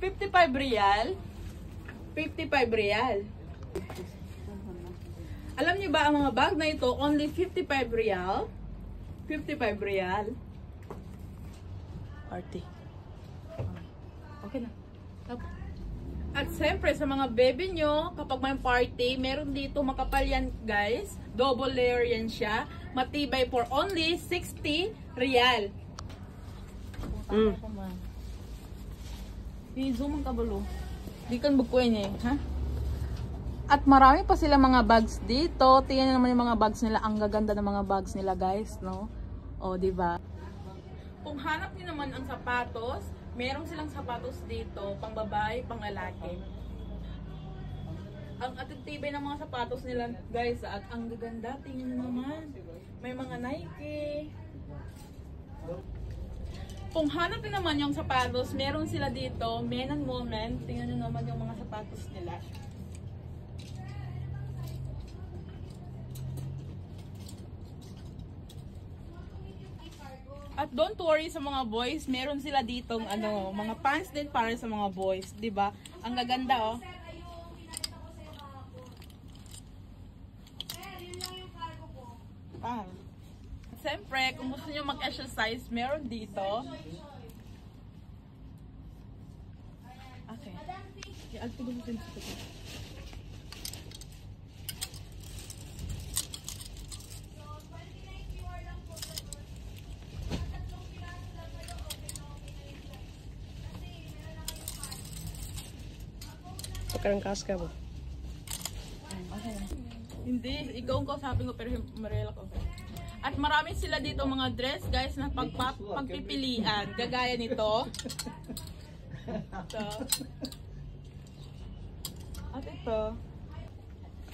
55 real. 55 real. Alam niyo ba ang mga bag na ito, only 55 real? 55 real. Party. Okay na. At siyempre sa mga baby nyo, kapag may party, meron dito makapal yan guys. Double layer yan siya. Matibay for only 60 real. I-zoom ang kabalo. Di kan bukwen eh, ha? At marami pa sila mga bags dito. Tingnan naman yung mga bags nila. Ang gaganda ng mga bags nila guys, no? O, diba? Kung hanap niyo naman ang sapatos, meron silang sapatos dito, pang babae, pang lalaki. Ang atitibay ng mga sapatos nila, guys, at ang gaganda, tingnan nyo naman. May mga Nike. Kung hanap niyo naman yung sapatos, meron sila dito, men and women. Tingnan nyo naman yung mga sapatos nila. At don't worry sa mga boys, meron sila ditong ano, mga pants din para sa mga boys, 'di ba? Ang gaganda oh. Ah. Siyempre, kung gusto niyo mag-exercise, meron dito. Okay. I-alpigusin ko. Karang kaska mo. Okay. Hindi, ikaw ang kausapin ko pero marela ko. At marami sila dito mga dress guys na pagpipilian. Gagaya nito. Ito. At ito.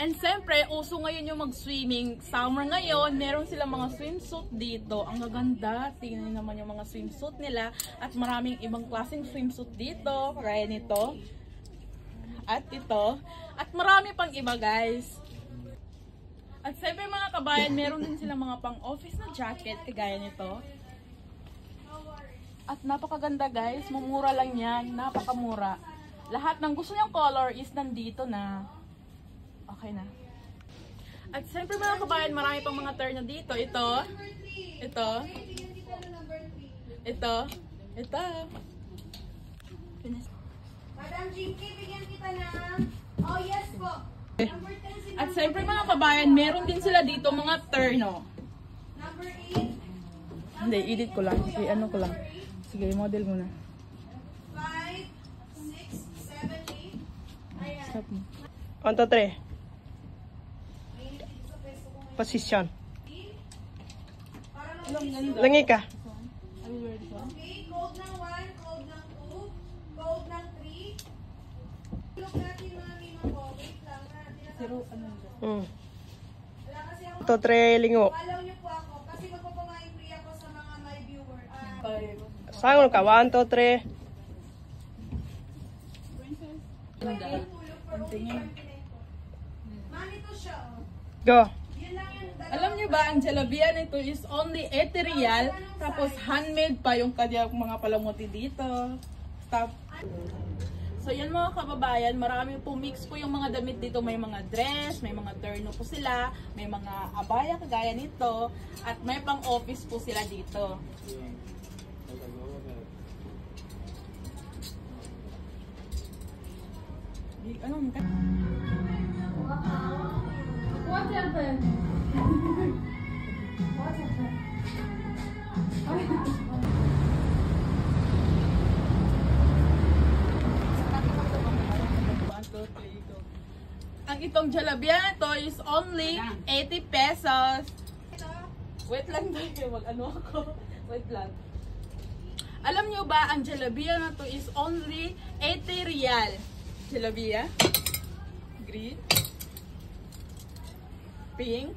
And siyempre, uso ngayon yung mag-swimming. Summer ngayon, meron silang mga swimsuit dito. Ang gaganda. Tingnan naman yung mga swimsuit nila. At maraming ibang klaseng swimsuit dito. Kaya nito. At ito. At marami pang iba guys. At siyempre mga kabayan, meron din silang mga pang office na jacket kagaya nito. At napakaganda guys. Mumura lang yan. Napakamura. Lahat ng gusto niyang color is nandito na. Okay na. At siyempre mga kabayan, marami pang mga turn na dito. Ito. Ito. Ito. Ito. Madam Jinky, bigyan kita ng... Oh, yes po. Number 10 si... At siyempre mga kabayan, meron din sila dito mga terno. Number 8. Hindi, edit ko lang. I-ano ko lang. Sige, model muna. 5, 6, 7, 8. Ayan. Stop mo. 1, 2, 3. Position. Langi ka. Okay, code ng 1, code ng 2, code ng 3. Look natin mga minong. Wait lang ha. Zero, ano yun? Wala kasi ako. 1, 2, 3, lingo. Follow niyo po ako kasi magpapamain free ako sa mga my viewer. Sangon ka. 1, 2, 3. Tulog for only 20 minutes. Mami to siya oh. Go. Yun lang yung Alam niyo ba, ang jalabia nito is only 80 real. Tapos handmade pa yung kanyang mga palamuti dito. Stop. So yan mga kababayan, marami po mix po yung mga damit dito. May mga dress, may mga terno po sila, may mga abaya kagaya nito, at may pang office po sila dito. Anong ka? What happened? What happened? Ang itong jalabia ito is only 80 pesos. Wait lang tayo, mag-ano ako. Wait lang. Alam nyo ba, ang jalabia na to is only 80 real. Jalabia. Green. Pink.